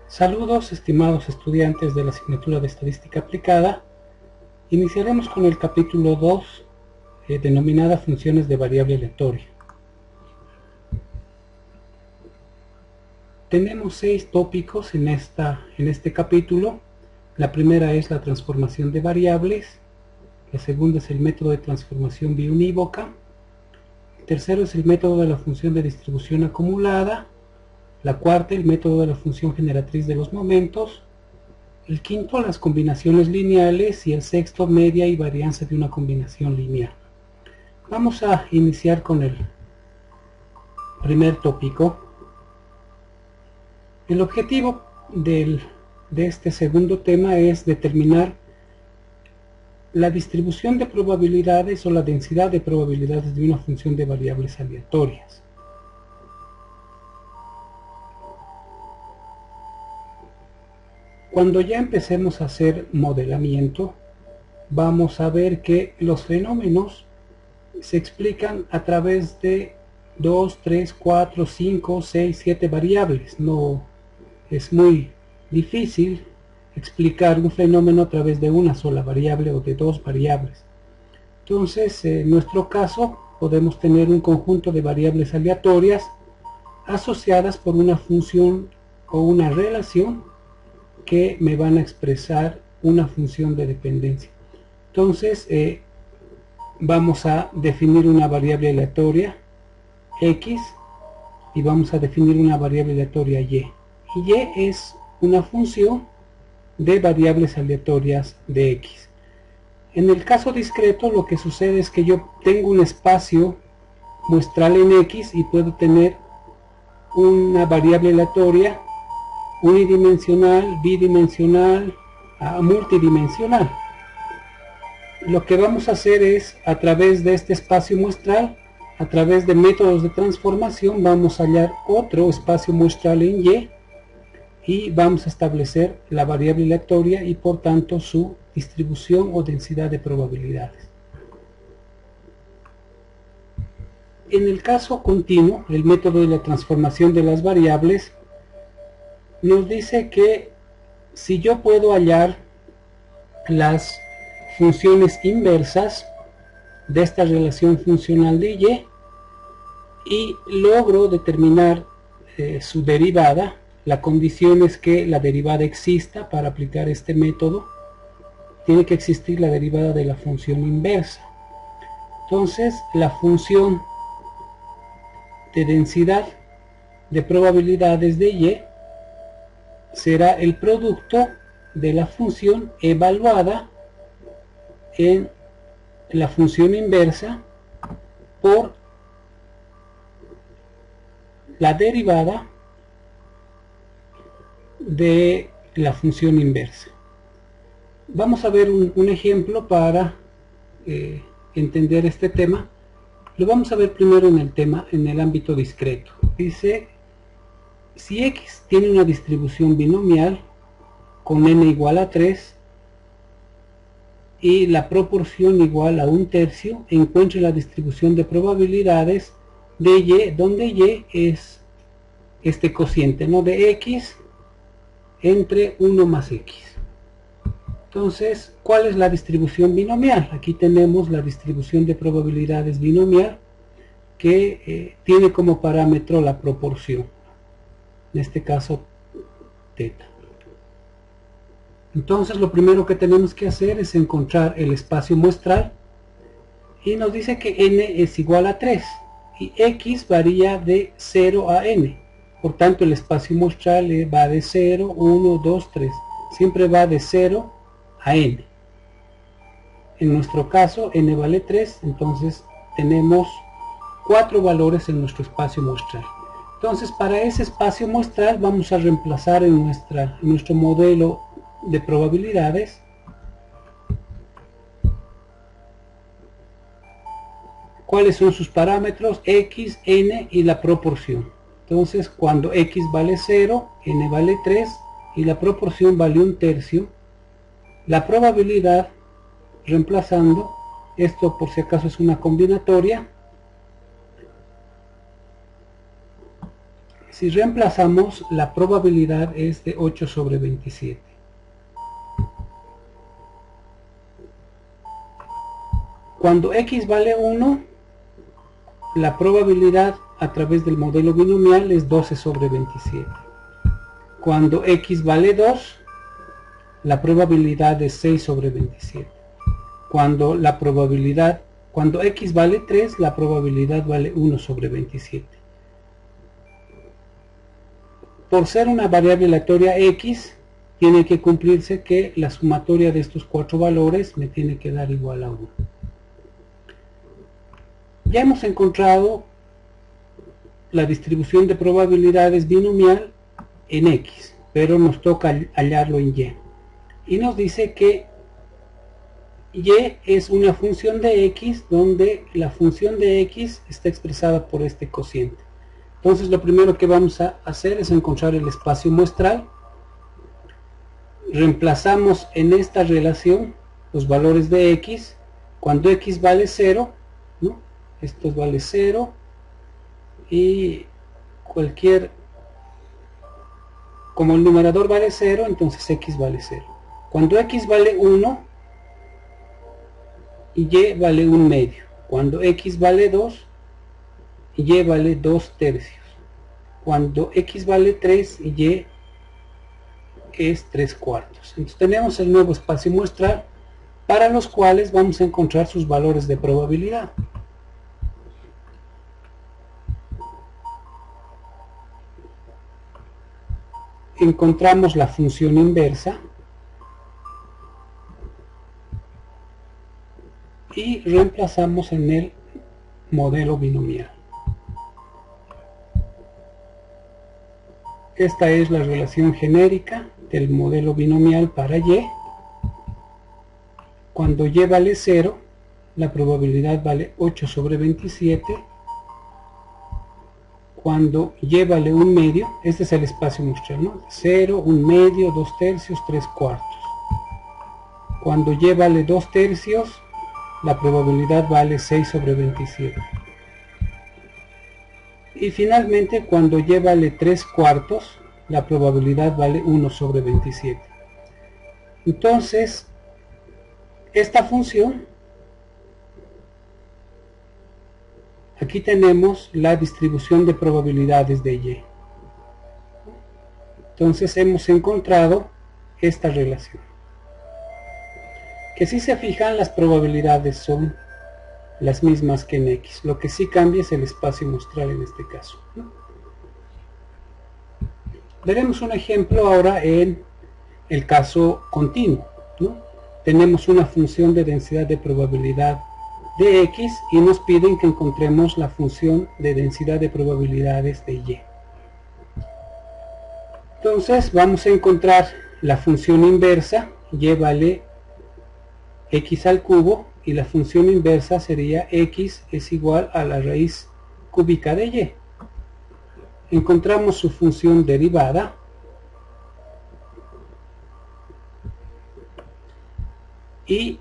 Saludos, estimados estudiantes de la asignatura de Estadística Aplicada. Iniciaremos con el capítulo 2, denominada Funciones de variable aleatoria. Tenemos 6 tópicos en este capítulo. La primera es la transformación de variables. La segunda es el método de transformación biunívoca. El tercero es el método de la función de distribución acumulada. La cuarta, el método de la función generatriz de los momentos. El quinto, las combinaciones lineales. Y el sexto, media y varianza de una combinación lineal. Vamos a iniciar con el primer tópico. El objetivo de este segundo tema es determinar la distribución de probabilidades o la densidad de probabilidades de una función de variables aleatorias. Cuando ya empecemos a hacer modelamiento, vamos a ver que los fenómenos se explican a través de 2, 3, 4, 5, 6, 7 variables. No es muy difícil explicar un fenómeno a través de una sola variable o de 2 variables. Entonces, en nuestro caso, podemos tener un conjunto de variables aleatorias asociadas por una función o una relación que me van a expresar una función de dependencia. Entonces, vamos a definir una variable aleatoria x y vamos a definir una variable aleatoria y. Y es una función de variables aleatorias de x. En el caso discreto, lo que sucede es que yo tengo un espacio muestral en x y puedo tener una variable aleatoria unidimensional, bidimensional, multidimensional. Lo que vamos a hacer es, a través de este espacio muestral, a través de métodos de transformación, vamos a hallar otro espacio muestral en y vamos a establecer la variable aleatoria y por tanto su distribución o densidad de probabilidades. En el caso continuo, el método de la transformación de las variables nos dice que si yo puedo hallar las funciones inversas de esta relación funcional de y logro determinar su derivada, la condición es que la derivada exista. Para aplicar este método tiene que existir la derivada de la función inversa. Entonces, la función de densidad de probabilidades de y será el producto de la función evaluada en la función inversa por la derivada de la función inversa. Vamos a ver un ejemplo para entender este tema. Lo vamos a ver primero en el ámbito discreto. Dice: si x tiene una distribución binomial con n igual a 3 y la proporción igual a 1/3, encuentre la distribución de probabilidades de y, donde y es este cociente, ¿no?, de x entre 1 más x. Entonces, ¿cuál es la distribución binomial? Aquí tenemos la distribución de probabilidades binomial que tiene como parámetro la proporción, en este caso teta. Entonces, lo primero que tenemos que hacer es encontrar el espacio muestral y nos dice que n es igual a 3 y x varía de 0 a n. Por tanto, el espacio muestral va de 0, 1, 2, 3. Siempre va de 0 a n. En nuestro caso, n vale 3, entonces tenemos 4 valores en nuestro espacio muestral. Entonces, para ese espacio muestral vamos a reemplazar en nuestro modelo de probabilidades cuáles son sus parámetros, x, n y la proporción. Entonces, cuando x vale 0, n vale 3 y la proporción vale 1/3, la probabilidad, reemplazando, esto por si acaso es una combinatoria, Si reemplazamos, la probabilidad es de 8 sobre 27. Cuando x vale 1, la probabilidad a través del modelo binomial es 12 sobre 27. Cuando x vale 2, la probabilidad es 6 sobre 27. Cuando x vale 3, la probabilidad vale 1 sobre 27. Por ser una variable aleatoria x, tiene que cumplirse que la sumatoria de estos 4 valores me tiene que dar igual a 1. Ya hemos encontrado la distribución de probabilidades binomial en x, pero nos toca hallarlo en y. Y nos dice que y es una función de x donde la función de x está expresada por este cociente. Entonces lo primero que vamos a hacer es encontrar el espacio muestral. Reemplazamos en esta relación los valores de x. Cuando x vale 0, ¿no? Esto vale 0 y como el numerador vale 0, entonces x vale 0. Cuando x vale 1, y vale 1 medio. Cuando x vale 2, y vale 2 tercios. Cuando x vale 3, y es 3 cuartos. Entonces tenemos el nuevo espacio muestral para los cuales vamos a encontrar sus valores de probabilidad. Encontramos la función inversa y reemplazamos en el modelo binomial. Esta es la relación genérica del modelo binomial para y. Cuando y vale 0, la probabilidad vale 8 sobre 27. Cuando y vale 1 medio, este es el espacio muestral, ¿no? 0, 1 medio, 2 tercios, 3 cuartos. Cuando y vale 2 tercios, la probabilidad vale 6 sobre 27. Y finalmente, cuando y vale 3 cuartos, la probabilidad vale 1 sobre 27. Entonces, esta función, aquí tenemos la distribución de probabilidades de y. Entonces hemos encontrado esta relación. Que si se fijan, las probabilidades son las mismas que en x. Lo que sí cambia es el espacio muestral en este caso, ¿no? Veremos un ejemplo ahora en el caso continuo, ¿no? Tenemos una función de densidad de probabilidad de x y nos piden que encontremos la función de densidad de probabilidades de y. Entonces vamos a encontrar la función inversa, y vale x al cubo, y la función inversa sería x es igual a la raíz cúbica de y. Encontramos su función derivada y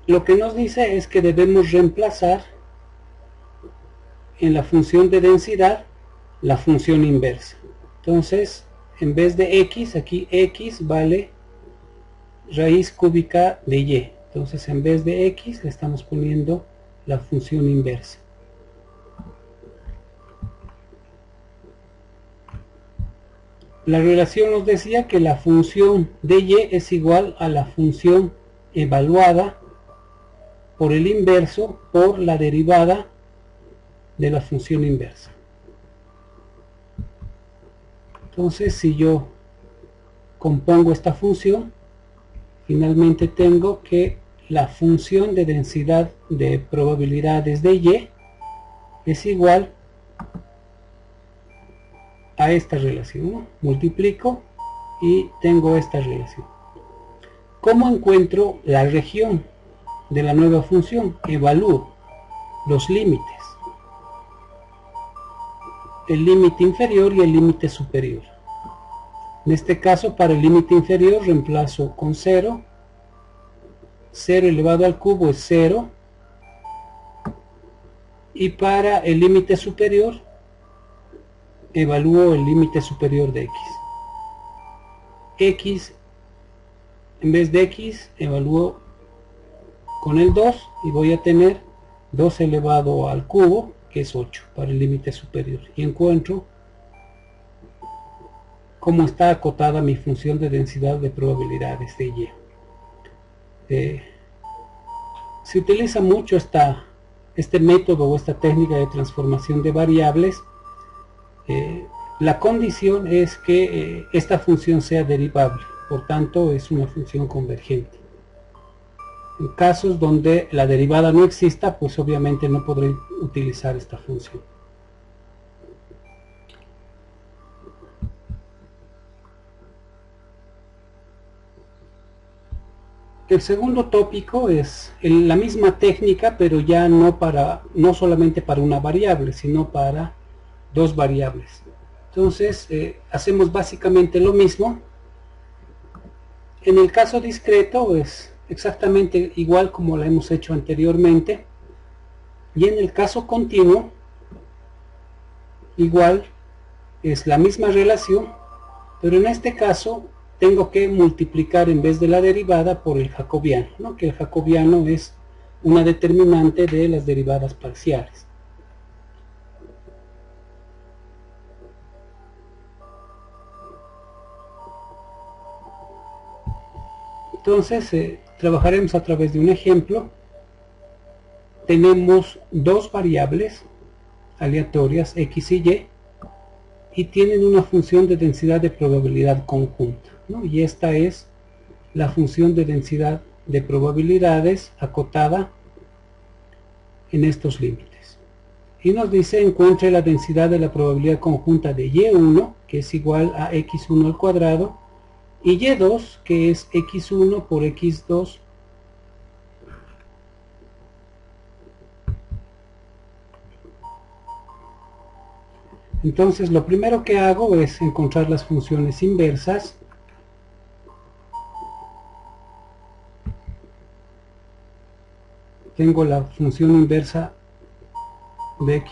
lo que nos dice es que debemos reemplazar en la función de densidad la función inversa. Entonces, en vez de x, aquí x vale raíz cúbica de y. Entonces, en vez de x le estamos poniendo la función inversa. La relación nos decía que la función de y es igual a la función evaluada por el inverso por la derivada de la función inversa. Entonces, si yo compongo esta función, finalmente tengo que la función de densidad de probabilidades de y es igual a esta relación, ¿no? Multiplico y tengo esta relación. ¿Cómo encuentro la región de la nueva función? Evalúo los límites, el límite inferior y el límite superior. En este caso, para el límite inferior reemplazo con 0, 0 elevado al cubo es 0, y para el límite superior evalúo el límite superior de x, en vez de x evalúo con el 2 y voy a tener 2 elevado al cubo, que es 8 para el límite superior, y encuentro cómo está acotada mi función de densidad de probabilidades de y. Se utiliza mucho este método o esta técnica de transformación de variables. La condición es que esta función sea derivable, por tanto es una función convergente. En casos donde la derivada no exista, pues obviamente no podré utilizar esta función. El segundo tópico es la misma técnica, pero ya no solamente para una variable, sino para dos variables. Entonces hacemos básicamente lo mismo. En el caso discreto es exactamente igual como la hemos hecho anteriormente, y en el caso continuo igual es la misma relación, pero en este caso tengo que multiplicar en vez de la derivada por el jacobiano, ¿no? Que el jacobiano es una determinante de las derivadas parciales. Entonces trabajaremos a través de un ejemplo. Tenemos dos variables aleatorias, x y tienen una función de densidad de probabilidad conjunta, ¿no? Y esta es la función de densidad de probabilidades acotada en estos límites. Y nos dice: encuentre la densidad de la probabilidad conjunta de y1, que es igual a x1 al cuadrado, y y2, que es x1 por x2 Entonces lo primero que hago es encontrar las funciones inversas. Tengo la función inversa de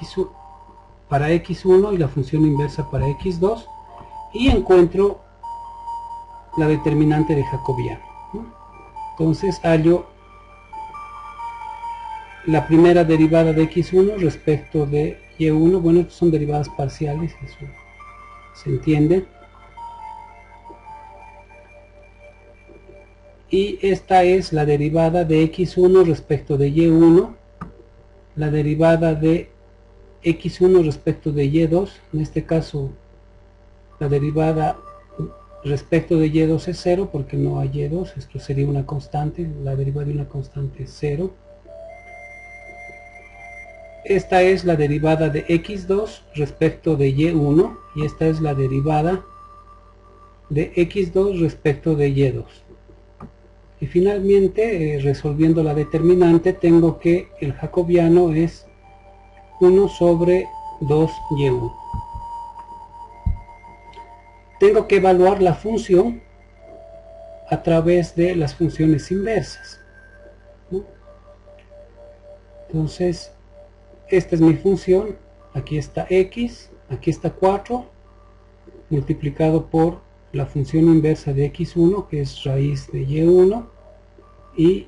para x1 y la función inversa para x2, y encuentro la determinante de jacobiano, ¿no? Entonces hallo la primera derivada de x1 respecto de y1. Bueno, son derivadas parciales, eso se entiende. Y esta es la derivada de x1 respecto de y1, la derivada de x1 respecto de y2. En este caso la derivada respecto de y2 es 0 porque no hay y2, esto sería una constante, la derivada de una constante es 0. Esta es la derivada de x2 respecto de y1, y esta es la derivada de x2 respecto de y2. Y finalmente, resolviendo la determinante, tengo que el jacobiano es 1 sobre 2y1. Tengo que evaluar la función a través de las funciones inversas, ¿no? Entonces, esta es mi función. Aquí está x, aquí está 4, multiplicado por la función inversa de x1, que es raíz de y1, y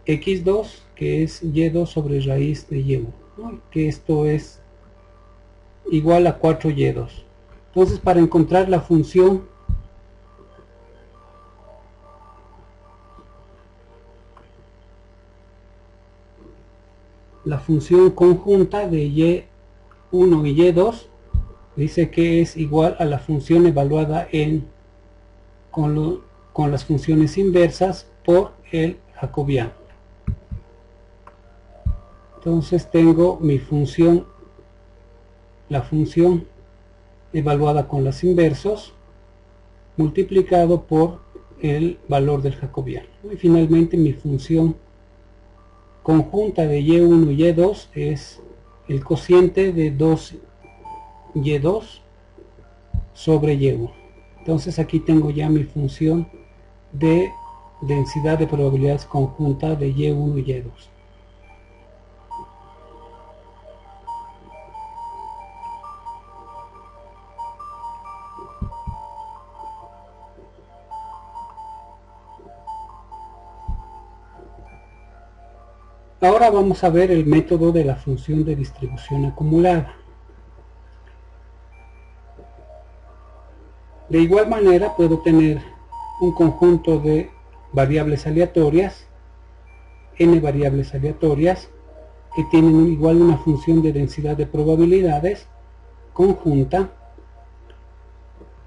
x2, que es y2 sobre raíz de y1, ¿no? Que esto es igual a 4y2. Entonces, para encontrar la función conjunta de y1 y y2, dice que es igual a la función evaluada con las funciones inversas por el jacobiano. Entonces tengo mi función, la función evaluada con los inversos, multiplicado por el valor del jacobiano. Y finalmente mi función conjunta de y1 y y2 es el cociente de 2y2 sobre y1. Entonces aquí tengo ya mi función de densidad de probabilidades conjunta de y1 y y2. Ahora vamos a ver el método de la función de distribución acumulada. De igual manera puedo tener un conjunto de variables aleatorias, n variables aleatorias, que tienen igual una función de densidad de probabilidades conjunta,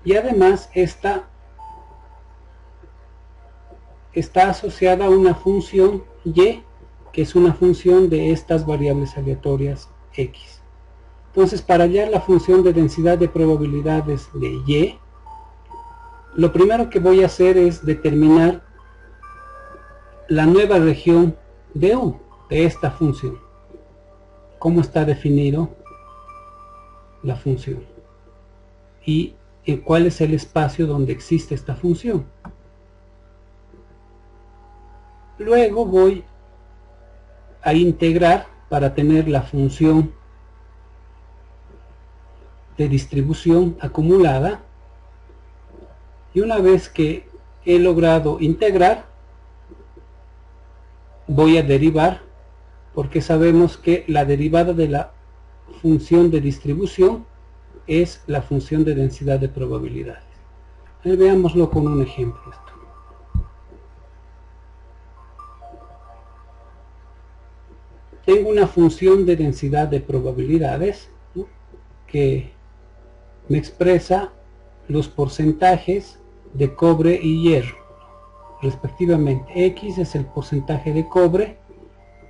y además esta está asociada a una función y, que es una función de estas variables aleatorias x. Entonces, para hallar la función de densidad de probabilidades de y, lo primero que voy a hacer es determinar la nueva región de U, de esta función. ¿Cómo está definido la función? Y cuál es el espacio donde existe esta función. Luego voy a integrar para tener la función de distribución acumulada, y una vez que he logrado integrar, voy a derivar, porque sabemos que la derivada de la función de distribución es la función de densidad de probabilidades. Veámoslo con un ejemplo. Tengo una función de densidad de probabilidades, ¿no?, que me expresa los porcentajes de cobre y hierro respectivamente. X es el porcentaje de cobre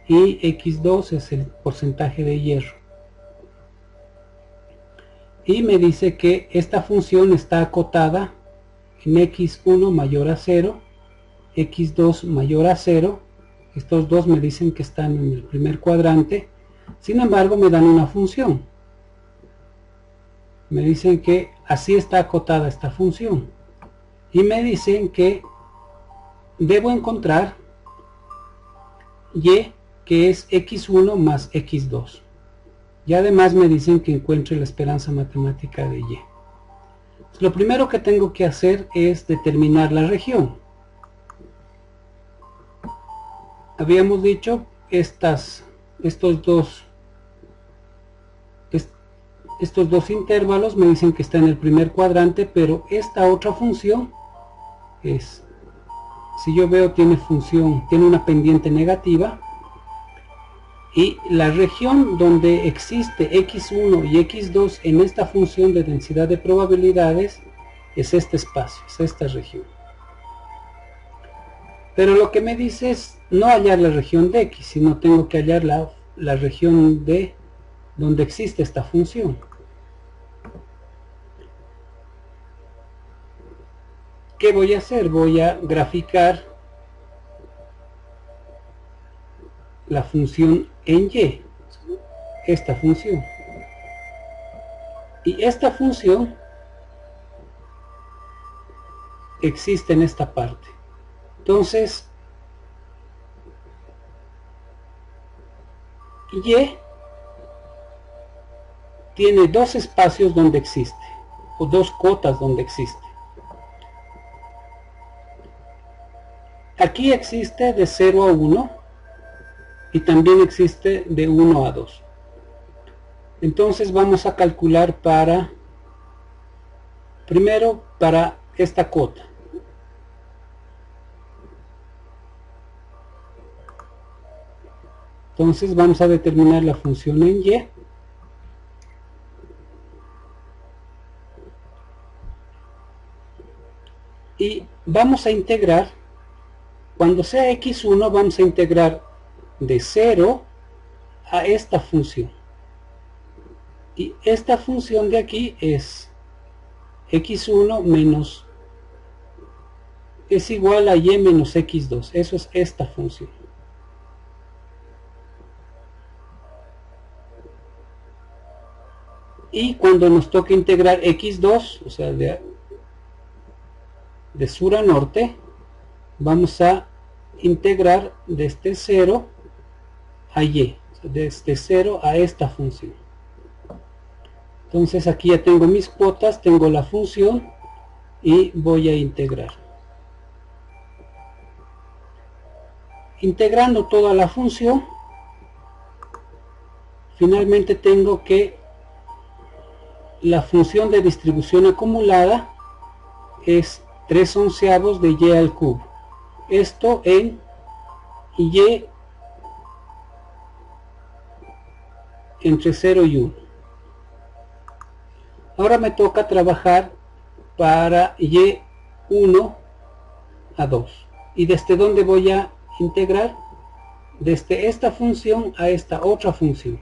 y X2 es el porcentaje de hierro, y me dice que esta función está acotada en X1 mayor a 0, X2 mayor a 0. Estos dos me dicen que están en el primer cuadrante. Sin embargo, me dan una función. Me dicen que así está acotada esta función. Y me dicen que debo encontrar y, que es X1 más X2. Y además me dicen que encuentre la esperanza matemática de Y. Lo primero que tengo que hacer es determinar la región. Habíamos dicho estos dos intervalos me dicen que está en el primer cuadrante, pero esta otra función es, si yo veo, tiene una pendiente negativa, y la región donde existe X1 y X2 en esta función de densidad de probabilidades es este espacio, es esta región. Pero lo que me dice es no hallar la región de X, sino tengo que hallar la región de donde existe esta función. ¿Qué voy a hacer? Voy a graficar la función en Y, esta función. Y esta función existe en esta parte. Entonces, Y tiene dos espacios donde existe, o dos cotas donde existe. Aquí existe de 0 a 1 y también existe de 1 a 2. Entonces vamos a calcular primero para esta cota. Entonces vamos a determinar la función en Y. Y vamos a integrar, cuando sea X1 vamos a integrar de 0 a esta función. Y esta función de aquí es X1 menos, es igual a Y menos X2. Eso es esta función. Y cuando nos toque integrar X2, o sea, de sur a norte, vamos a integrar desde 0 a Y, o sea, desde 0 a esta función. Entonces aquí ya tengo mis cuotas, tengo la función y voy a integrar. Integrando toda la función, finalmente tengo que la función de distribución acumulada es 3/11 de y al cubo. Esto en y entre 0 y 1. Ahora me toca trabajar para y1 a 2. ¿Y desde dónde voy a integrar? Desde esta función a esta otra función.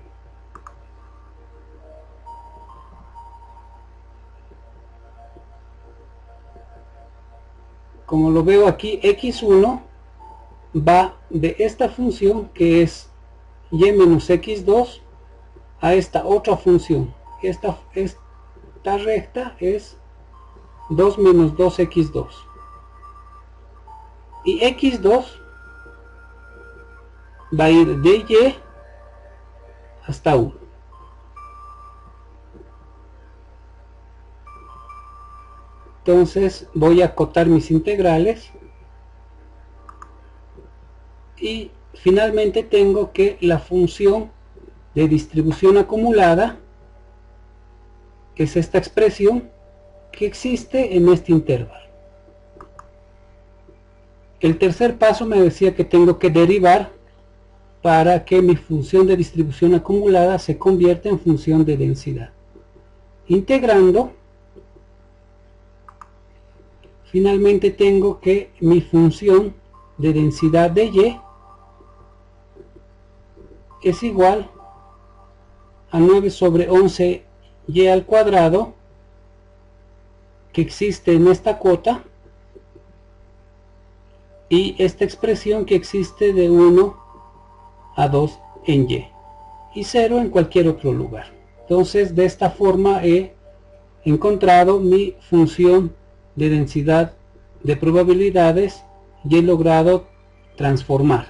Como lo veo aquí, x1 va de esta función que es y menos x2 a esta otra función. Esta recta es 2 menos 2x2. Y x2 va a ir de y hasta 1. Entonces voy a acotar mis integrales y finalmente tengo que la función de distribución acumulada es esta expresión que existe en este intervalo. El tercer paso me decía que tengo que derivar para que mi función de distribución acumulada se convierta en función de densidad. Integrando, finalmente tengo que mi función de densidad de y es igual a 9/11 y al cuadrado que existe en esta cuota y esta expresión que existe de 1 a 2 en y 0 en cualquier otro lugar. Entonces de esta forma he encontrado mi función de densidad de probabilidades y he logrado transformar